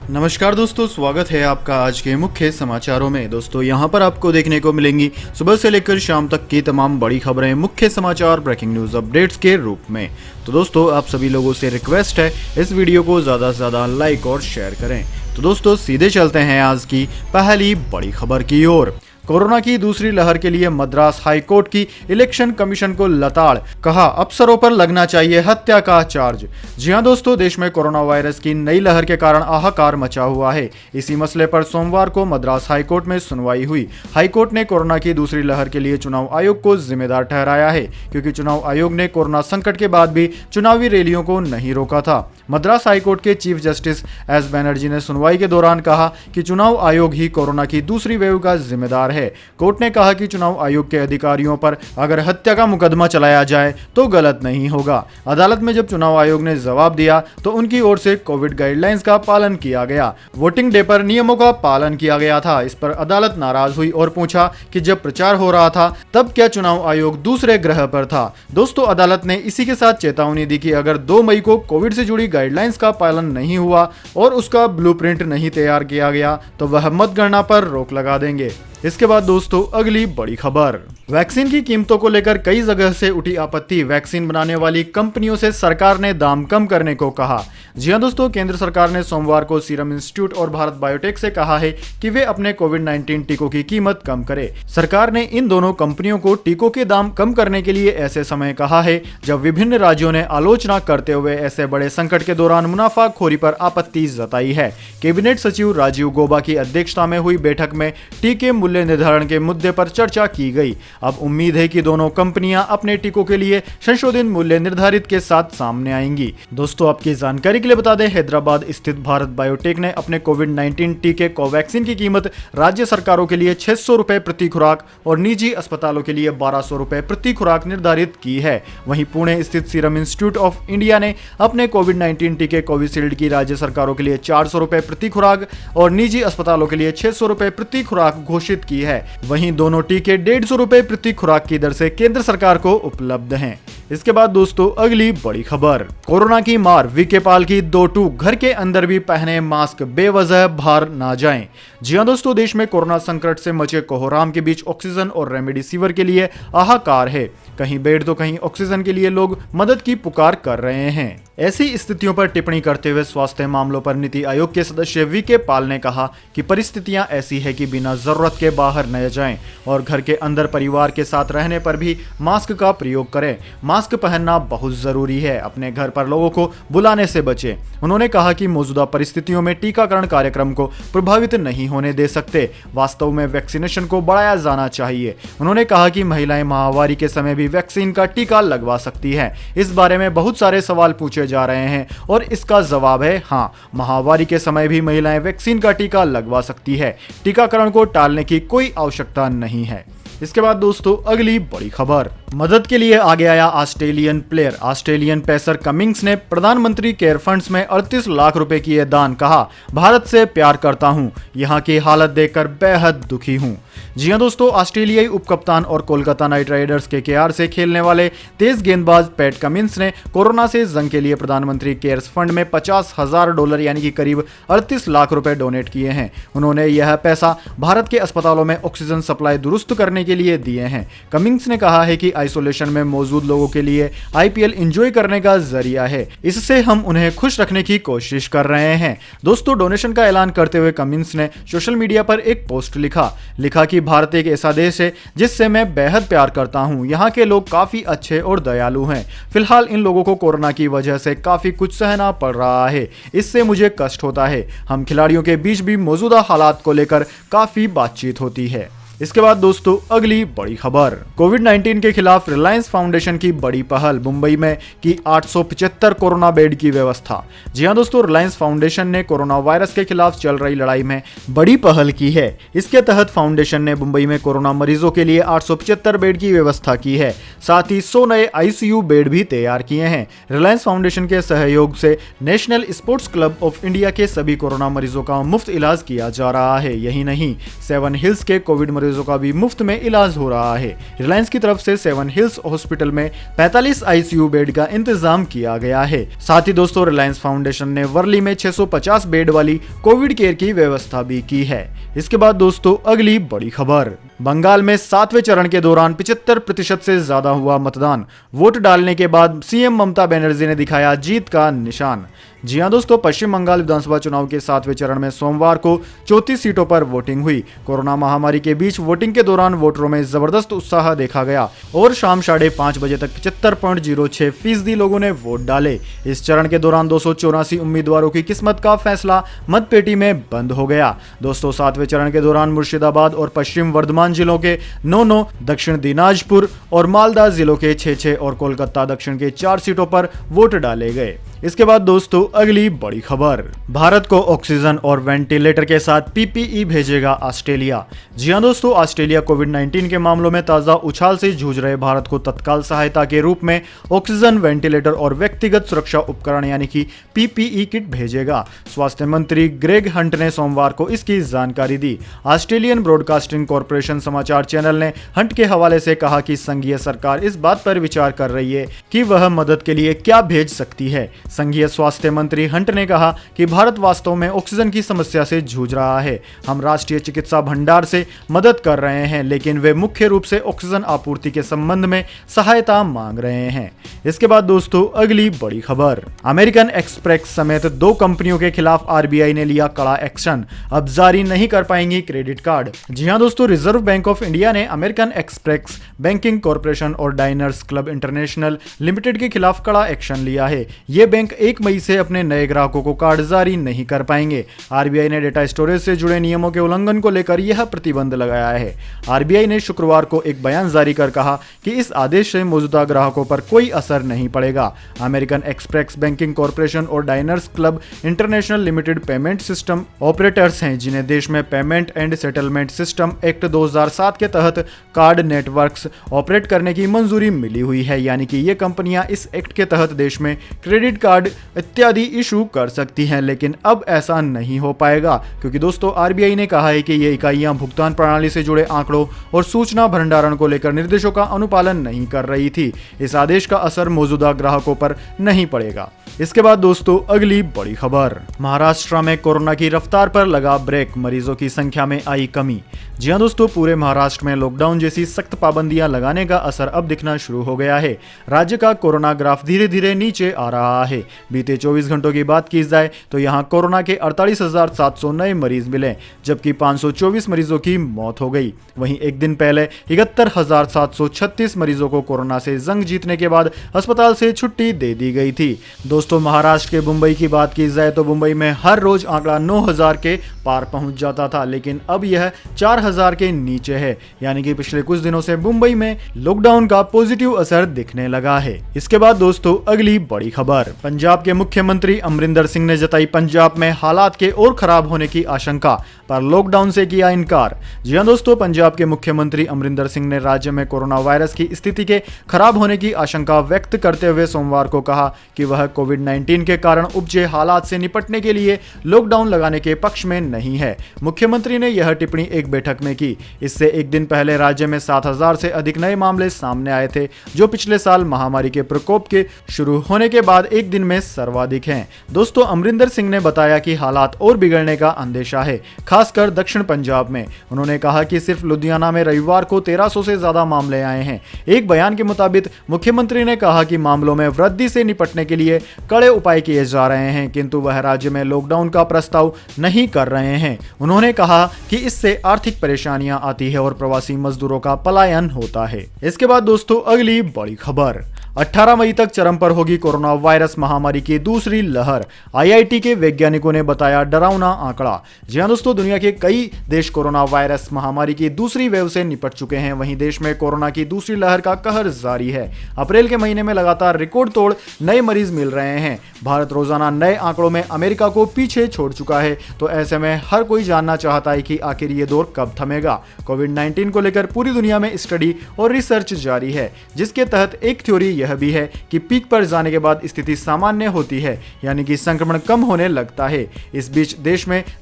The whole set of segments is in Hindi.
नमस्कार दोस्तों, स्वागत है आपका आज के मुख्य समाचारों में। दोस्तों यहाँ पर आपको देखने को मिलेंगी सुबह से लेकर शाम तक की तमाम बड़ी खबरें मुख्य समाचार ब्रेकिंग न्यूज अपडेट्स के रूप में। तो दोस्तों आप सभी लोगों से रिक्वेस्ट है इस वीडियो को ज़्यादा से ज़्यादा लाइक और शेयर करें। तो दोस्तों सीधे चलते हैं आज की पहली बड़ी खबर की ओर। कोरोना की दूसरी लहर के लिए मद्रास हाईकोर्ट की इलेक्शन कमीशन को लताड़, कहा अफसरों पर लगना चाहिए हत्या का चार्ज। जी हां दोस्तों, देश में कोरोना वायरस की नई लहर के कारण हाहाकार मचा हुआ है। इसी मसले पर सोमवार को मद्रास हाईकोर्ट में सुनवाई हुई। हाईकोर्ट ने कोरोना की दूसरी लहर के लिए चुनाव आयोग को जिम्मेदार ठहराया है, क्योंकि चुनाव आयोग ने कोरोना संकट के बाद भी चुनावी रैलियों को नहीं रोका था। मद्रास हाईकोर्ट के चीफ जस्टिस एस बनर्जी ने सुनवाई के दौरान कहा कि चुनाव आयोग ही कोरोना की दूसरी वेव का जिम्मेदार है। कोर्ट ने कहा कि चुनाव आयोग के अधिकारियों पर अगर हत्या का मुकदमा चलाया जाए तो गलत नहीं होगा। अदालत में जब चुनाव आयोग ने जवाब दिया तो उनकी ओर से कोविड गाइडलाइंस का पालन किया गया, वोटिंग डे पर नियमों का पालन किया गया था। इस पर अदालत नाराज हुई और पूछा कि जब प्रचार हो रहा था तब क्या चुनाव आयोग दूसरे ग्रह पर था। दोस्तों अदालत ने इसी के साथ चेतावनी दी कि अगर 2 मई को कोविड से जुड़ी गाइडलाइंस का पालन नहीं हुआ और उसका ब्लूप्रिंट नहीं तैयार किया गया तो वह मतगणना पर रोक लगा देंगे। इसके बाद दोस्तों अगली बड़ी खबर, वैक्सीन की कीमतों को लेकर कई जगह से उठी आपत्ति। वैक्सीन बनाने वाली कंपनियों से सरकार ने दाम कम करने को कहा। जी हां दोस्तों, केंद्र सरकार ने सोमवार को सीरम इंस्टीट्यूट और भारत बायोटेक से कहा है कि वे अपने कोविड-19 टीकों की कीमत कम करें। सरकार ने इन दोनों कंपनियों को टीकों के दाम कम करने के लिए ऐसे समय कहा है जब विभिन्न राज्यों ने आलोचना करते हुए ऐसे बड़े संकट के दौरान मुनाफाखोरी पर आपत्ति जताई है। कैबिनेट सचिव राजीव गौबा की अध्यक्षता में हुई बैठक में टीके मूल्य निर्धारण के मुद्दे पर चर्चा की गई। अब उम्मीद है कि दोनों कंपनियां अपने टीकों के लिए संशोधित मूल्य निर्धारित के साथ सामने आएंगी। दोस्तों आपकी जानकारी के लिए बता दें, हैदराबाद स्थित भारत बायोटेक ने अपने कोविड-19 टीके कोवैक्सीन की कीमत राज्य सरकारों के लिए 600 रुपए प्रति खुराक और निजी अस्पतालों के लिए 1200 रुपए प्रति खुराक निर्धारित की है। वहीं पुणे स्थित सीरम इंस्टीट्यूट ऑफ इंडिया ने अपने कोविड-19 टीके कोविशील्ड की राज्य सरकारों के लिए 400 रुपए प्रति खुराक और निजी अस्पतालों के लिए 600 रुपए प्रति खुराक घोषित की है। वहीं दोनों टीके 150 रुपए प्रति खुराक की दर से केंद्र सरकार को उपलब्ध हैं। इसके बाद दोस्तों अगली बड़ी खबर, कोरोना की मार, वीके पॉल की 2 टूक, घर के अंदर भी पहने मास्क, बेवजह बाहर ना जाएं। जी हां दोस्तों, देश में कोरोना संकट से मचे कोहराम के बीच ऑक्सीजन और रेमडेसिविर के लिए हाहाकार है। कहीं बेड तो कहीं ऑक्सीजन के लिए लोग मदद की पुकार कर रहे हैं। ऐसी स्थितियों पर टिप्पणी करते हुए स्वास्थ्य मामलों पर नीति आयोग के सदस्य वीके पॉल ने कहा कि परिस्थितियां ऐसी है कि बिना जरूरत के बाहर न जाएं और घर के अंदर परिवार के साथ रहने पर भी मास्क का प्रयोग करें। मास्क पहनना बहुत जरूरी है। अपने घर पर लोगों को बुलाने से बचें। उन्होंने कहा कि मौजूदा परिस्थितियों में टीकाकरण कार्यक्रम को प्रभावित नहीं होने दे सकते। वास्तव में वैक्सीनेशन को बढ़ाया जाना चाहिए। उन्होंने कहा कि महिलाएं महामारी के समय भी वैक्सीन का टीका लगवा सकती हैं। इस बारे में बहुत सारे सवाल पूछे जा रहे हैं और इसका जवाब है हाँ, महामारी के समय भी महिलाएं वैक्सीन का टीका लगवा सकती है। टीकाकरण को टालने की कोई आवश्यकता नहीं है। इसके बाद दोस्तों अगली बड़ी खबर, मदद के लिए आगे आया Australian player. Australian pacer Cummins ने प्रधानमंत्री केयर फंड्स में 38 लाख रुपए किए दान। कहा भारत से प्यार करता हूं, यहां की हालत देखकर बेहद दुखी हूं। जी हां दोस्तों, ऑस्ट्रेलियाई उपकप्तान और कोलकाता नाइट राइडर्स के केआर से खेलने वाले तेज गेंदबाज पैट कमिंस ने कोरोना से जंग के लिए प्रधानमंत्री केयर्स फंड में $50,000 यानी कि करीब 38 लाख रुपए डोनेट किए हैं। उन्होंने यह पैसा भारत के अस्पतालों में ऑक्सीजन सप्लाई दुरुस्त करने के लिए दिए हैं। कमिंग्स ने कहा है कि आइसोलेशन में मौजूद लोगों के लिए आईपीएल एंजॉय करने का जरिया है। इससे हम उन्हें खुश रखने की कोशिश कर रहे हैं। दोस्तों डोनेशन का ऐलान करते हुए कमिंस ने सोशल मीडिया पर एक पोस्ट लिखा कि भारत एक ऐसा देश है जिससे मैं बेहद प्यार करता हूं। यहाँ के लोग काफी अच्छे और दयालु हैं। फिलहाल इन लोगों को कोरोना की वजह से काफी कुछ सहना पड़ रहा है। इससे मुझे कष्ट होता है। हम खिलाड़ियों के बीच भी मौजूदा हालात को लेकर काफी बातचीत होती है। इसके बाद दोस्तों अगली बड़ी खबर, कोविड-19 के खिलाफ रिलायंस फाउंडेशन की बड़ी पहल, मुंबई में की 875 कोरोना बेड की व्यवस्था। जी हां दोस्तों, रिलायंस फाउंडेशन ने कोरोना वायरस के खिलाफ चल रही लड़ाई में बड़ी पहल की है। इसके तहत फाउंडेशन ने मुंबई में कोरोना मरीजों के लिए 875 बेड की व्यवस्था की है। साथ ही 100 नए आईसीयू बेड भी तैयार किए हैं। रिलायंस फाउंडेशन के सहयोग से national sports club of India के सभी कोरोना मरीजों का मुफ्त इलाज किया जा रहा है। यही नहीं, 7 हिल्स के कोविड मरीजों का भी मुफ्त में इलाज हो रहा है। रिलायंस की तरफ से 7 हिल्स हॉस्पिटल में 45 आईसीयू बेड का इंतजाम किया गया है। साथ ही दोस्तों रिलायंस फाउंडेशन ने वर्ली में 650 बेड वाली कोविड केयर की व्यवस्था भी की है। इसके बाद दोस्तों अगली बड़ी खबर, बंगाल में 7वें चरण के दौरान 75% से ज्यादा हुआ मतदान। वोट डालने के बाद सीएम ममता बनर्जी ने दिखाया जीत का निशान। जी हां दोस्तों, पश्चिम बंगाल विधानसभा चुनाव के 7वें चरण में सोमवार को 34 सीटों पर वोटिंग हुई। कोरोना महामारी के बीच वोटिंग के दौरान वोटरों में जबरदस्त उत्साह देखा गया और शाम 5:30 बजे तक 75.06% लोगों ने वोट डाले। इस चरण के दौरान 284 उम्मीदवारों की किस्मत का फैसला मतपेटी में बंद हो गया। दोस्तों 7वें चरण के दौरान मुर्शिदाबाद और पश्चिम वर्धमान जिलों के 9, दक्षिण दिनाजपुर और मालदा जिलों के 6 और कोलकाता दक्षिण के 4 सीटों पर वोट डाले गए। इसके बाद दोस्तों अगली बड़ी खबर, भारत को ऑक्सीजन और वेंटिलेटर के साथ पीपीई भेजेगा ऑस्ट्रेलिया। जी हां दोस्तों, ऑस्ट्रेलिया कोविड-19 के मामलों में ताजा उछाल से जूझ रहे भारत को तत्काल सहायता के रूप में ऑक्सीजन, वेंटिलेटर और व्यक्तिगत सुरक्षा उपकरण यानी कि पीपीई किट भेजेगा। स्वास्थ्य मंत्री ग्रेग हंट ने सोमवार को इसकी जानकारी दी। ऑस्ट्रेलियन ब्रॉडकास्टिंग कॉरपोरेशन समाचार चैनल ने हंट के हवाले से कहा कि संघीय सरकार इस बात पर विचार कर रही है कि वह मदद के लिए क्या भेज सकती है। संघीय स्वास्थ्य मंत्री हंट ने कहा कि भारत वास्तव में ऑक्सीजन की समस्या से जूझ रहा है। हम राष्ट्रीय चिकित्सा भंडार से मदद कर रहे हैं, लेकिन वे मुख्य रूप से ऑक्सीजन आपूर्ति के संबंध में सहायता मांग रहे हैं। इसके बाद दोस्तों अगली बड़ी खबर, अमेरिकन एक्सप्रेस समेत 2 कंपनियों के खिलाफ आरबीआई ने लिया कड़ा एक्शन। अब जारी नहीं कर पाएंगी क्रेडिट कार्ड। जी हां दोस्तों, रिजर्व बैंक ऑफ इंडिया ने अमेरिकन एक्सप्रेस बैंकिंग कॉरपोरेशन और डाइनर्स क्लब इंटरनेशनल लिमिटेड के खिलाफ कड़ा एक्शन लिया है। ये बैंक 1 मई से अपने नए ग्राहकों को कार्ड जारी नहीं कर पाएंगे। आरबीआई ने डेटा स्टोरेज से जुड़े नियमों के उल्लंघन को लेकर यह प्रतिबंध लगाया है। आरबीआई ने शुक्रवार को एक बयान जारी कर कहा कि इस आदेश से मौजूदा ग्राहकों पर कोई असर नहीं पड़ेगा। अमेरिकन एक्सप्रेस बैंकिंग कॉरपोरेशन और diners club international limited payment system operators हैं, जिन्हें देश में payment and settlement system act 2007 के तहत कार्ड नेटवर्क्स ऑपरेट करने की मंजूरी मिली हुई है। यानी कि ये कंपनियां इस एक्ट के तहत देश में क्रेडिट कार्ड इत्यादि इशू कर सकती हैं, लेकिन अब ऐसा नहीं हो पाएगा क्योंकि दोस्तों आरबीआई ने कहा है कि ये इकाइयां भुगतान प्रणाली से जुड़े आंकड़ों और सूचना भंडारण को लेकर निर्देशों का अनुपालन नहीं कर रही थी। इस आदेश का असर मौजूदा ग्राहकों पर नहीं पड़ेगा। इसके बाद दोस्तों अगली बड़ी खबर, महाराष्ट्र में कोरोना की रफ्तार पर लगा ब्रेक, मरीजों की संख्या में आई कमी। जी हां दोस्तों, पूरे महाराष्ट्र में लॉकडाउन जैसी सख्त पाबंदियां लगाने का असर अब दिखना शुरू हो गया है। राज्य का कोरोना ग्राफ धीरे धीरे नीचे आ रहा है। बीते 24 घंटों की बात की जाए तो यहां कोरोना के 48,700 नए मरीज मिले, जबकि 524 मरीजों की मौत हो गई। वहीं एक दिन पहले 71,736 मरीजों को कोरोना से जंग जीतने के बाद अस्पताल से छुट्टी दे दी गई थी। दोस्तों महाराष्ट्र के मुंबई की बात की जाए तो मुंबई में हर रोज आंकड़ा 9,000 के पार पहुंच जाता था, लेकिन अब यह 4,000 के नीचे है। यानी कि पिछले कुछ दिनों से मुंबई में लॉकडाउन का पॉजिटिव असर दिखने लगा है। इसके बाद दोस्तों अगली बड़ी खबर, पंजाब के मुख्यमंत्री अमरिंदर सिंह ने जताई पंजाब में हालात के और खराब होने की आशंका, पर लॉकडाउन से किया इनकार। जी हां दोस्तों, पंजाब के मुख्यमंत्री अमरिंदर सिंह ने राज्य में कोरोना वायरस की स्थिति के खराब होने की आशंका व्यक्त करते हुए सोमवार को कहा कि वह कोविड-19 के कारण उपजे हालात से निपटने के लिए लॉकडाउन लगाने के पक्ष में नहीं है। मुख्यमंत्री ने यह टिप्पणी एक बैठक में की। इससे एक दिन पहले राज्य में 7,000 से अधिक नए मामले सामने आए थे, जो पिछले साल महामारी के प्रकोप के शुरू होने के बाद एक दिन में सर्वाधिक हैं। दोस्तों अमरिंदर सिंह ने बताया कि हालात और बिगड़ने का अंदेशा है, खासकर दक्षिण पंजाब में। उन्होंने कहा कि सिर्फ लुधियाना में रविवार को 1300 से ज्यादा मामले आए हैं। एक बयान के मुताबिक मुख्यमंत्री ने कहा कि मामलों में वृद्धि से निपटने के लिए कड़े उपाय किए जा रहे हैं, किंतु वह राज्य में लॉकडाउन का प्रस्ताव नहीं कर रहे हैं। उन्होंने कहा कि इससे आर्थिक परेशानियां आती है और प्रवासी मजदूरों का पलायन होता है। इसके बाद दोस्तों अगली बड़ी खबर, 18 मई तक चरम पर होगी कोरोना वायरस महामारी की दूसरी लहर, आईआईटी के वैज्ञानिकों ने बताया डरावना आंकड़ा। जी हां दोस्तों, दुनिया के कई देश कोरोना वायरस महामारी की दूसरी वेव से निपट चुके हैं। वहीं देश में कोरोना की दूसरी लहर का कहर जारी है। अप्रैल के महीने में लगातार रिकॉर्ड तोड़ नए मरीज मिल रहे हैं। भारत रोजाना नए आंकड़ों में अमेरिका को पीछे छोड़ चुका है। तो ऐसे में हर कोई जानना चाहता है कि आखिर ये दौर कब थमेगा। कोविड-19 को लेकर पूरी दुनिया में स्टडी और रिसर्च जारी है, जिसके तहत एक थ्योरी यह भी है कि पीक पर जाने के बाद स्थिति सामान्य होती है, यानी कि संक्रमण कम होने लगता है। इस बीच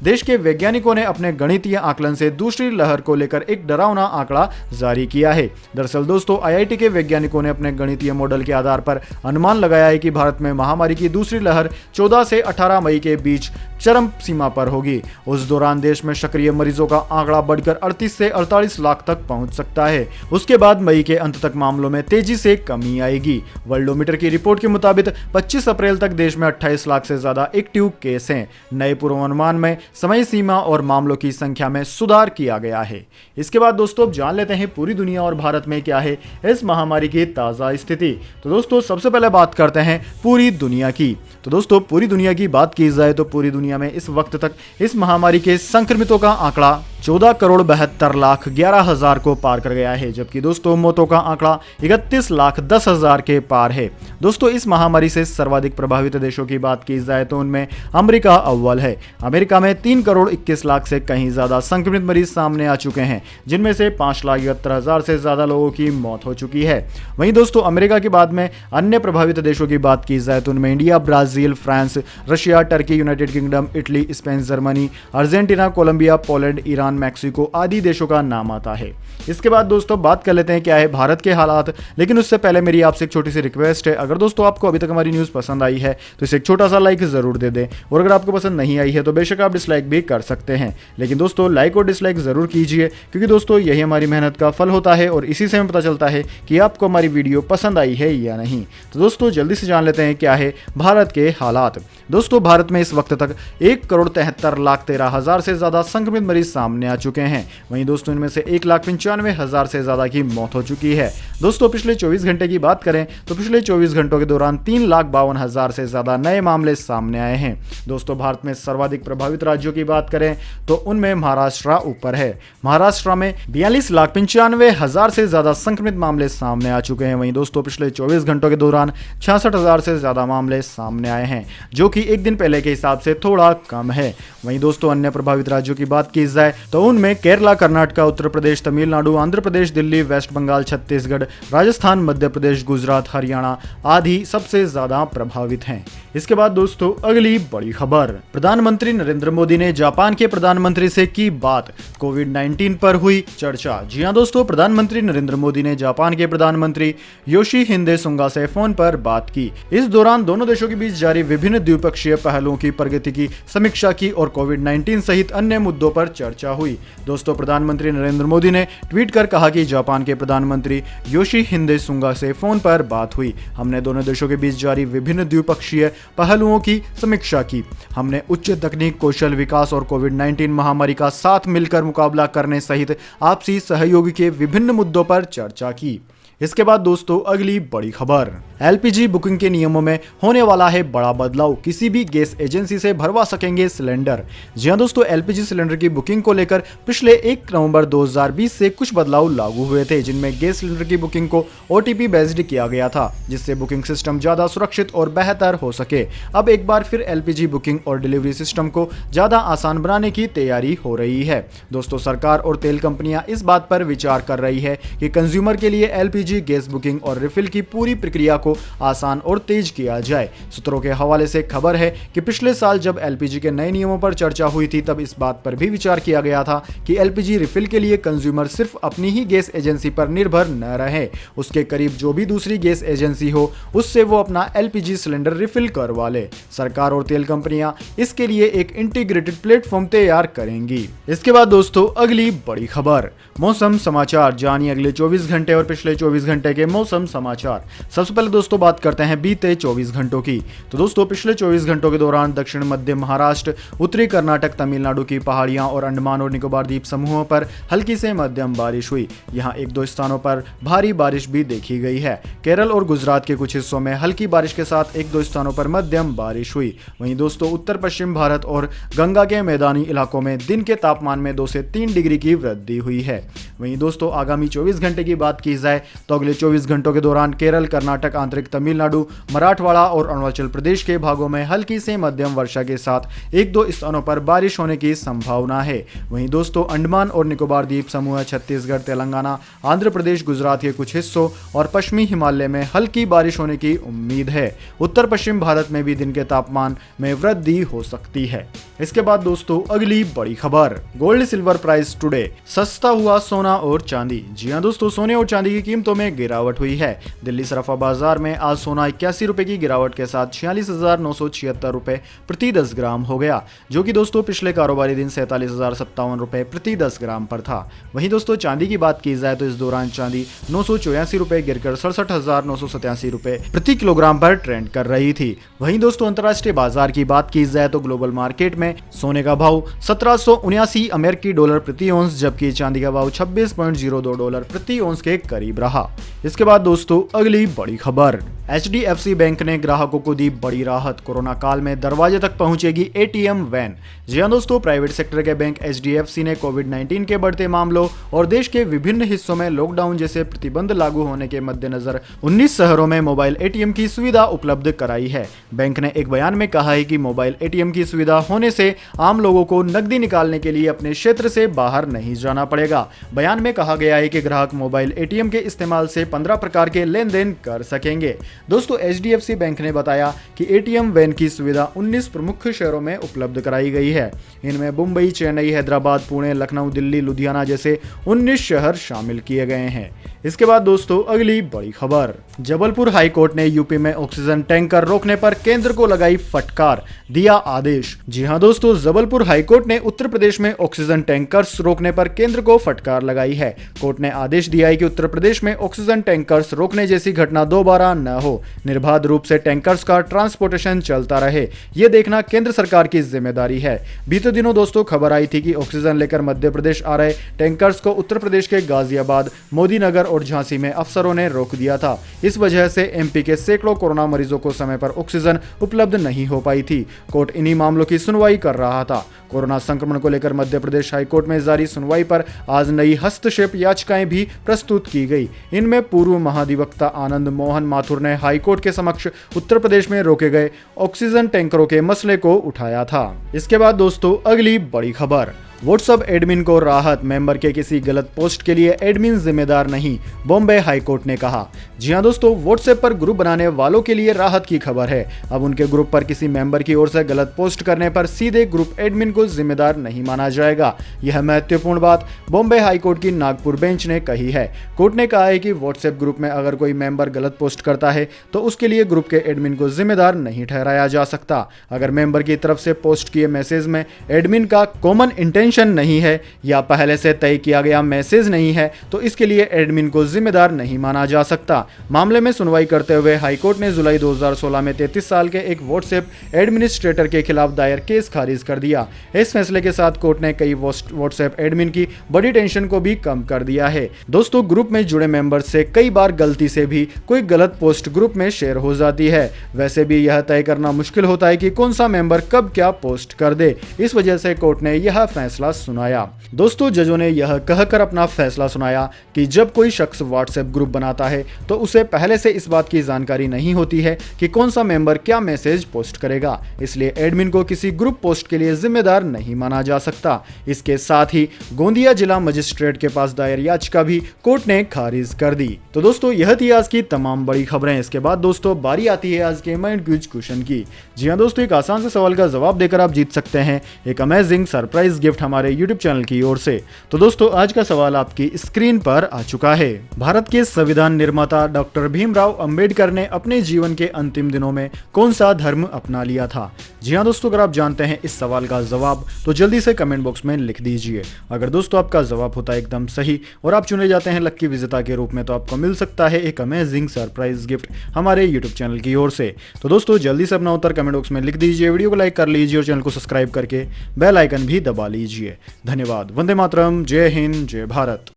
देश के वैज्ञानिकों ने अपने गणितीय आकलन से दूसरी लहर को लेकर एक डरावना आंकड़ा जारी किया है। दरअसल दोस्तों, IIT के वैज्ञानिकों ने अपने गणितीय मॉडल के आधार पर अनुमान लगाया है कि भारत में महामारी की दूसरी लहर 14 से 18 मई के बीच चरम सीमा पर होगी। उस दौरान देश में सक्रिय मरीजों का आंकड़ा बढ़कर 38 से 48 लाख तक पहुंच सकता है। उसके बाद मई के अंत तक मामलों में तेजी से कमी आएगी। वर्ल्डोमीटर की रिपोर्ट के मुताबिक 25 अप्रैल तक देश में 28 लाख से ज्यादा एक्टिव केस हैं। नए पूर्वानुमान में समय सीमा और मामलों की संख्या में सुधार किया गया है। इसके बाद दोस्तों अब जान लेते हैं पूरी दुनिया और भारत में क्या है इस महामारी की ताजा स्थिति। तो दोस्तों सबसे पहले बात करते हैं पूरी दुनिया की। तो दोस्तों पूरी दुनिया की बात की जाए तो पूरी दुनिया में इस वक्त तक इस महामारी के संक्रमितों का आंकड़ा 14,72,11,000 को पार कर गया है, जबकि दोस्तों मौतों का आंकड़ा 31,10,000 के पार है। दोस्तों इस महामारी से सर्वाधिक प्रभावित देशों की बात की जाए तो उनमें अमेरिका अव्वल है। अमेरिका में 3,21,00,000 से कहीं ज्यादा संक्रमित मरीज सामने आ चुके हैं, जिनमें से 5,71,000 से ज्यादा लोगों की मौत हो चुकी है। वहीं दोस्तों अमेरिका के बाद में अन्य प्रभावित देशों की बात की जाए तो उनमें India, Brazil, France, Russia, Turkey, United Kingdom, Italy, Spain, Germany, Argentina, Colombia, Poland, Iran, Mexico आदि देशों का नाम आता है। इसके बाद दोस्तों बात कर लेते हैं क्या है भारत के हालात, लेकिन उससे पहले मेरी आपसे एक छोटी सी रिक्वेस्ट है। अगर दोस्तों आपको अभी तक हमारी न्यूज़ पसंद आई है तो इसे एक छोटा सा लाइक जरूर दे दें, और अगर आपको पसंद नहीं आई है तो बेशक आप डिसलाइक भी कर सकते हैं, लेकिन दोस्तों लाइक और डिसलाइक जरूर कीजिए, क्योंकि दोस्तों यही हमारी मेहनत का फल होता है और इसी से हमें पता चलता है कि आपको हमारी वीडियो पसंद आई है या नहीं। तो दोस्तों जल्दी से जान लेते हैं क्या है भारत के हालात। दोस्तों भारत में इस वक्त तक 1,73,13,000 से ज्यादा संक्रमित मरीज सामने आ चुके हैं। वहीं दोस्तों इनमें से 1,95,000 से ज्यादा की मौत हो चुकी है। दोस्तों पिछले 24 घंटे की बात करें तो पिछले 24 घंटों के दौरान 3,52,000 से ज्यादा नए मामले सामने आए हैं। दोस्तों भारत में सर्वाधिक प्रभावित राज्यों की बात करें तो उनमें महाराष्ट्र ऊपर है। महाराष्ट्र में 42,95,000 से ज्यादा संक्रमित मामले सामने आ चुके हैं। वहीं दोस्तों पिछले 24 घंटों के दौरान 66,000 से ज्यादा मामले सामने आए हैं, जो कि एक दिन पहले के हिसाब से थोड़ा कम है। वहीं दोस्तों अन्य प्रभावित राज्यों की बात की जाए तो उनमें केरला, कर्नाटक, उत्तर प्रदेश, तमिलनाडु, आंध्र प्रदेश, दिल्ली, वेस्ट बंगाल, छत्तीसगढ़, राजस्थान, मध्य प्रदेश, गुजरात, हरियाणा आदि सबसे ज्यादा प्रभावित हैं। इसके बाद दोस्तों अगली बड़ी खबर, प्रधानमंत्री नरेंद्र मोदी ने जापान के प्रधानमंत्री से की बात, कोविड-19 पर हुई चर्चा। जी हां दोस्तों, प्रधानमंत्री नरेंद्र मोदी ने जापान के प्रधानमंत्री योशिहिदे सुगा से फोन पर बात की। इस दौरान दोनों देशों के बीच जारी विभिन्न द्विपक्षीय पहलों की प्रगति की समीक्षा की और कोविड-19 सहित अन्य मुद्दों पर चर्चा हुई। दोस्तों प्रधानमंत्री नरेंद्र मोदी ने ट्वीट कर कहा कि जापान के प्रधानमंत्री योशिहिदे सुगा से फोन पर बात हुई। हमने दोनों देशों के बीच जारी विभिन्न द्विपक्षीय पहलुओं की समीक्षा की। हमने उच्च तकनीक, कौशल विकास और कोविड-19 महामारी का साथ मिलकर मुकाबला करने सहित आपसी सहयोग के विभिन्न मुद्दों पर चर्चा की। इसके बाद दोस्तों अगली बड़ी खबर, LPG बुकिंग के नियमों में होने वाला है बड़ा बदलाव, किसी भी गैस एजेंसी से भरवा सकेंगे सिलेंडर। जी हां दोस्तों, LPG सिलेंडर की बुकिंग को लेकर पिछले 1 नवंबर 2020 से कुछ बदलाव लागू हुए थे, जिनमें गैस सिलेंडर की बुकिंग को OTP बेस्ड किया गया था, जिससे बुकिंग सिस्टम ज्यादा सुरक्षित और बेहतर हो सके। अब एक बार फिर LPG बुकिंग और डिलीवरी सिस्टम को ज्यादा आसान बनाने की तैयारी हो रही है। दोस्तों सरकार और तेल कंपनियां इस बात पर विचार कर रही है कि कंज्यूमर के लिए LPG गैस बुकिंग और रिफिल की पूरी प्रक्रिया को आसान और तेज किया जाए। सूत्रों के हवाले से खबर है कि पिछले साल जब LPG के नए नियमों पर चर्चा हुई थी, तब इस बात पर भी विचार किया गया था कि LPG रिफिल के लिए कंज्यूमर सिर्फ अपनी ही गैस एजेंसी पर निर्भर न रहे, उसके करीब जो भी दूसरी गैस एजेंसी हो उससे वो अपना LPG सिलेंडर रिफिल करवा ले। सरकार और तेल कंपनियां इसके लिए एक इंटीग्रेटेड प्लेटफॉर्म तैयार करेंगी। इसके बाद दोस्तों अगली बड़ी खबर, मौसम समाचार, जानिए अगले 24 घंटे और पिछले 24 घंटे के मौसम समाचार। सबसे पहले दोस्तों बात करते हैं बीते 24 घंटों की। तो दोस्तों पिछले 24 घंटों के दौरान दक्षिण मध्य महाराष्ट्र, उत्तरी कर्नाटक, तमिलनाडु की पहाड़ियां और अंडमान और निकोबार द्वीप समूहों पर हल्की से मध्यम बारिश हुई। यहां 1-2 स्थानों पर भारी बारिश भी देखी गई है। केरल और गुजरात के कुछ हिस्सों में हल्की बारिश के साथ 1-2 स्थानों पर मध्यम बारिश हुई। वहीं दोस्तों उत्तर पश्चिम भारत और गंगा के मैदानी इलाकों में दिन के तापमान में 2 से 3 डिग्री की वृद्धि हुई है। वहीं दोस्तों आगामी 24 घंटे की बात की जाए तो तो अगले 24 घंटों के दौरान केरल, कर्नाटक, आंतरिक तमिलनाडु, मराठवाड़ा और अरुणाचल प्रदेश के भागों में हल्की से मध्यम वर्षा के साथ एक दो स्थानों पर बारिश होने की संभावना है। वहीं दोस्तों अंडमान और निकोबार द्वीप समूह, छत्तीसगढ़, तेलंगाना, आंध्र प्रदेश, गुजरात के कुछ हिस्सों और पश्चिमी हिमालय में हल्की बारिश होने की उम्मीद है। उत्तर पश्चिम भारत में भी दिन के तापमान में वृद्धि हो सकती है। इसके बाद दोस्तों अगली बड़ी खबर, गोल्ड सिल्वर प्राइस टुडे, सस्ता हुआ सोना और चांदी। जी हां दोस्तों, सोने और चांदी की कीमतों में गिरावट हुई है। दिल्ली सराफा बाजार में आज सोना 81 रुपए की गिरावट के साथ 46,976 रुपए प्रति 10 ग्राम हो गया, जो कि दोस्तों पिछले कारोबारी दिन 47,057 रुपए प्रति 10 ग्राम पर था। वहीं दोस्तों चांदी की बात की जाए तो इस दौरान चांदी 984 रुपए गिरकर 67,987 रुपए प्रति किलोग्राम पर ट्रेंड कर रही थी। वहीं दोस्तों अंतर्राष्ट्रीय बाजार की बात की जाए तो ग्लोबल मार्केट में सोने का भाव 1779 अमेरिकी डॉलर प्रति औंस, जबकि चांदी का भाव 26.02 डॉलर प्रति औंस के करीब रहा। इसके बाद दोस्तों अगली बड़ी खबर, HDFC बैंक ने ग्राहकों को दी बड़ी राहत, कोरोना काल में दरवाजे तक पहुंचेगी ATM वैन। जी हां दोस्तों, प्राइवेट सेक्टर के बैंक HDFC ने कोविड-19 के बढ़ते मामलों और देश के विभिन्न हिस्सों में लॉकडाउन जैसे प्रतिबंध लागू होने के मद्देनजर 19 शहरों में मोबाइल ATM की सुविधा उपलब्ध कराई है। बैंक ने एक बयान में कहा है कि मोबाइल ATM की सुविधा होने से आम लोगों को नकदी निकालने के लिए अपने क्षेत्र से बाहर नहीं जाना पड़ेगा। बयान में कहा गया है कि ग्राहक मोबाइल ATM के इस्तेमाल से 15 प्रकार के लेन देन कर सकेंगे। दोस्तों HDFC बैंक ने बताया कि ATM वैन की सुविधा 19 प्रमुख शहरों में उपलब्ध कराई गई है। इनमें मुंबई, चेन्नई, हैदराबाद, पुणे, लखनऊ, दिल्ली, लुधियाना जैसे 19 शहर शामिल किए गए हैं। इसके बाद दोस्तों अगली बड़ी खबर, जबलपुर हाईकोर्ट ने यूपी में ऑक्सीजन टैंकर रोकने पर केंद्र को लगाई फटकार, दिया आदेश। जी हां दोस्तों, जबलपुर हाईकोर्ट ने उत्तर प्रदेश में ऑक्सीजन टैंकर्स रोकने पर केंद्र को फटकार लगाई है। कोर्ट ने आदेश दिया है कि उत्तर प्रदेश में ऑक्सीजन टैंकर्स रोकने जैसी घटना दोबारा न हो, निर्बाध रूप से टैंकर्स का ट्रांसपोर्टेशन चलता रहे, ये देखना केंद्र सरकार की जिम्मेदारी है। बीते दिनों दोस्तों खबर आई थी कि ऑक्सीजन लेकर मध्य प्रदेश आ रहे टैंकर्स को उत्तर प्रदेश के गाजियाबाद, मोदीनगर और झांसी में अफसरों ने रोक दिया था। इस वजह से MP के सैकड़ों कोरोना मरीजों को समय पर ऑक्सीजन उपलब्ध नहीं हो पाई थी। कोर्ट इन्हीं मामलों की सुनवाई कर रहा था। कोरोना संक्रमण को लेकर मध्य प्रदेश हाईकोर्ट में जारी सुनवाई पर आज नई हस्तक्षेप याचिकाएं भी प्रस्तुत की गई। इनमें पूर्व महाधिवक्ता आनंद मोहन माथुर ने हाईकोर्ट के समक्ष उत्तर प्रदेश में रोके गए ऑक्सीजन टैंकरों के मसले को उठाया था। इसके बाद दोस्तों अगली बड़ी खबर, व्हाट्सएप एडमिन को राहत, मेंबर के किसी गलत पोस्ट के लिए एडमिन जिम्मेदार नहीं, बॉम्बे हाईकोर्ट ने कहा। जी हां दोस्तों, व्हाट्सएप पर ग्रुप बनाने वालों के लिए राहत की खबर है। अब उनके ग्रुप पर किसी मेंबर की ओर से गलत पोस्ट करने पर सीधे ग्रुप एडमिन को जिम्मेदार नहीं माना जाएगा। यह महत्वपूर्ण बात बॉम्बे हाईकोर्ट की नागपुर बेंच ने कही है। कोर्ट ने कहा है कि व्हाट्सएप ग्रुप में अगर कोई मेंबर गलत पोस्ट करता है तो उसके लिए ग्रुप के एडमिन को जिम्मेदार नहीं ठहराया जा सकता। अगर मेंबर की तरफ से पोस्ट किए मैसेज में एडमिन का कॉमन इंटेंशन नहीं है या पहले से तय किया गया मैसेज नहीं है तो इसके लिए एडमिन को जिम्मेदार नहीं माना जा सकता। मामले में सुनवाई करते हुए हाईकोर्ट ने जुलाई 2016 में 33 साल के एक व्हाट्सएप एडमिनिस्ट्रेटर के खिलाफ दायर केस खारिज कर दिया। इस फैसले के साथ कोर्ट ने कई व्हाट्सएप एडमिन की बड़ी टेंशन को भी कम कर दिया है। दोस्तों ग्रुप में जुड़े मेंबर से कई बार गलती से भी कोई गलत पोस्ट ग्रुप में शेयर हो जाती है। वैसे भी यह तय करना मुश्किल होता है कि कौन सा मेंबर कब क्या पोस्ट कर दे। इस वजह से कोर्ट ने यह फैसला सुनाया। दोस्तों जजों ने यह कहकर अपना फैसला सुनाया कि जब कोई शख्स व्हाट्सएप ग्रुप बनाता है तो उसे पहले से इस बात की जानकारी नहीं होती है कि कौन सा मेंबर क्या मैसेज पोस्ट करेगा, इसलिए एडमिन को किसी ग्रुप पोस्ट के लिए जिम्मेदार नहीं माना जा सकता। इसके साथ ही गोंदिया जिला मजिस्ट्रेट के पास दायर याचिका भी कोर्ट ने खारिज कर दी। तो दोस्तों यह थी आज की तमाम बड़ी खबरें। इसके बाद दोस्तों बारी आती है आज के माइंड क्विज क्वेश्चन की। जी हाँ दोस्तों, एक आसान से सवाल का जवाब देकर आप जीत सकते हैं एक अमेजिंग सरप्राइज गिफ्ट हमारे यूट्यूब चैनल की ओर से। तो दोस्तों आज का सवाल आपकी स्क्रीन पर आ चुका है। भारत के संविधान निर्माता डॉक्टर भीमराव अंबेडकर ने अपने जीवन के अंतिम दिनों में कौन सा धर्म अपना लिया था? जी हाँ दोस्तों, अगर आप जानते हैं इस सवाल का जवाब तो जल्दी से कमेंट बॉक्स में लिख दीजिए। अगर दोस्तों आपका जवाब होता है एकदम सही और आप चुने जाते हैं लक्की विजेता के रूप में तो आपको मिल सकता है एक अमेजिंग सरप्राइज गिफ्ट हमारे यूट्यूब चैनल की ओर से। तो दोस्तों जल्दी से अपना उत्तर कमेंट बॉक्स में लिख दीजिए, वीडियो को लाइक कर लीजिए और चैनल को सब्सक्राइब करके बेल आइकन भी दबा लीजिए। धन्यवाद। वंदे मातरम। जय हिंद, जय भारत।